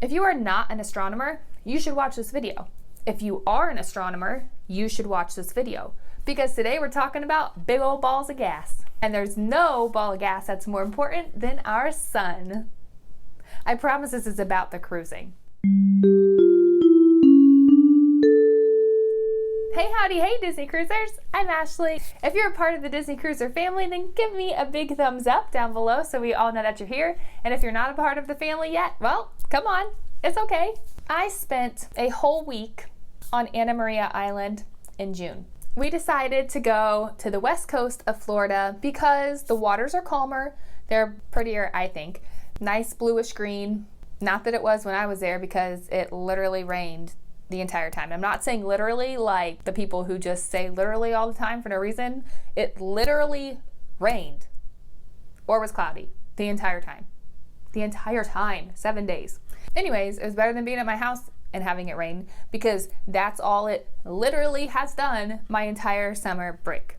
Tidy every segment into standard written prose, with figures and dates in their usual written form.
If you are not an astronomer, you should watch this video. If you are an astronomer, you should watch this video, because today we're talking about big old balls of gas. And there's no ball of gas that's more important than our sun. I promise this is about the cruising. Hey howdy, hey Disney Cruisers, I'm Ashley. If you're a part of the Disney Cruiser family, then give me a big thumbs up down below so we all know that you're here. And if you're not a part of the family yet, well, come on, it's okay. I spent a whole week on Anna Maria Island in June. We decided to go to the west coast of Florida because the waters are calmer, they're prettier, I think. Nice bluish green. Not that it was when I was there, because it literally rained the entire time. I'm not saying literally like the people who just say literally all the time for no reason. It literally rained or was cloudy the entire time. The entire time, 7 days. Anyways, it was better than being at my house and having it rain, because that's all it literally has done my entire summer break.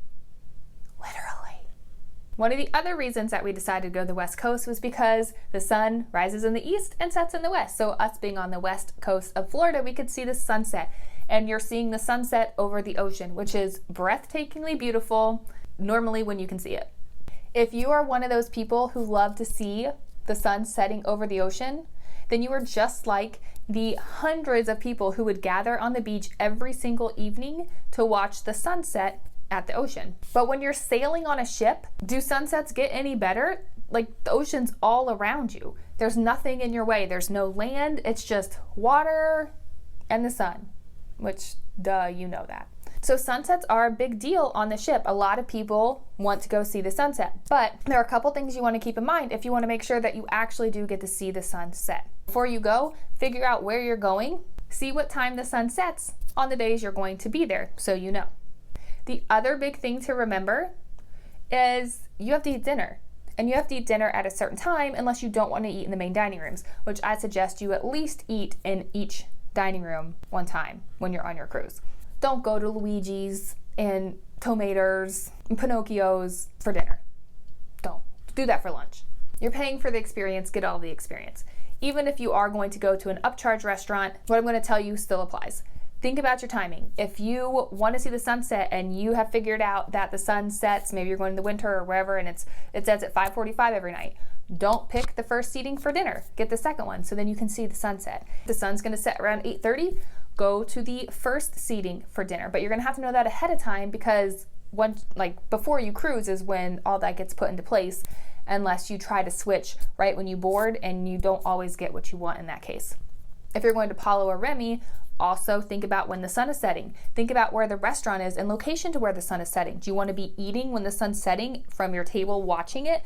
Literally. One of the other reasons that we decided to go to the West Coast was because the sun rises in the east and sets in the west. So us being on the west coast of Florida, we could see the sunset. And you're seeing the sunset over the ocean, which is breathtakingly beautiful normally when you can see it. If you are one of those people who love to see the sun setting over the ocean, then you are just like the hundreds of people who would gather on the beach every single evening to watch the sunset at the ocean. But when you're sailing on a ship, do sunsets get any better? Like, the ocean's all around you. There's nothing in your way. There's no land. It's just water and the sun, which, duh, you know that. So sunsets are a big deal on the ship. A lot of people want to go see the sunset, but there are a couple things you want to keep in mind if you want to make sure that you actually do get to see the sunset. Before you go, figure out where you're going, see what time the sun sets on the days you're going to be there, so you know. The other big thing to remember is you have to eat dinner. And you have to eat dinner at a certain time unless you don't want to eat in the main dining rooms, which I suggest you at least eat in each dining room one time when you're on your cruise. Don't go to Luigi's and Tomatoes and Pinocchio's for dinner. Don't. Do that for lunch. You're paying for the experience, get all the experience. Even if you are going to go to an upcharge restaurant, what I'm going to tell you still applies. Think about your timing. If you want to see the sunset and you have figured out that the sun sets, maybe you're going in the winter or wherever, and it sets at 5:45 every night, don't pick the first seating for dinner. Get the second one so then you can see the sunset. If the sun's going to set around 8:30, go to the first seating for dinner. But you're going to have to know that ahead of time, because before you cruise is when all that gets put into place, unless you try to switch right when you board, and you don't always get what you want in that case. If you're going to Palo or Remy, also think about when the sun is setting. Think about where the restaurant is and location to where the sun is setting. Do you want to be eating when the sun's setting from your table watching it?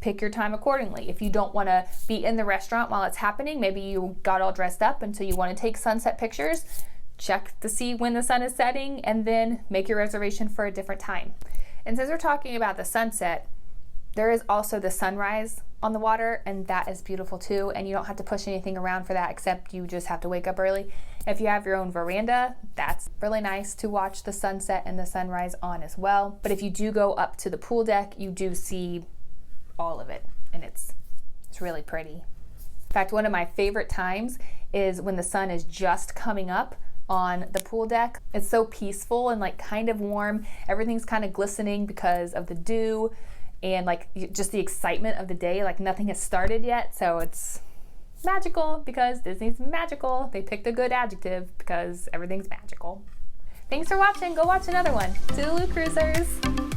Pick your time accordingly. If you don't want to be in the restaurant while it's happening, maybe you got all dressed up and so you want to take sunset pictures, check to see when the sun is setting and then make your reservation for a different time. And since we're talking about the sunset, there is also the sunrise on the water, and that is beautiful too, and you don't have to push anything around for that, except you just have to wake up early. If you have your own veranda, that's really nice to watch the sunset and the sunrise on as well. But if you do go up to the pool deck, you do see all of it, and it's really pretty. In fact, one of my favorite times is when the sun is just coming up on the pool deck. It's so peaceful and kind of warm. Everything's kind of glistening because of the dew and just the excitement of the day. Nothing has started yet, so it's magical because Disney's magical. They picked a good adjective because everything's magical. Thanks for watching. Go watch another one. Toodaloo, Cruisers.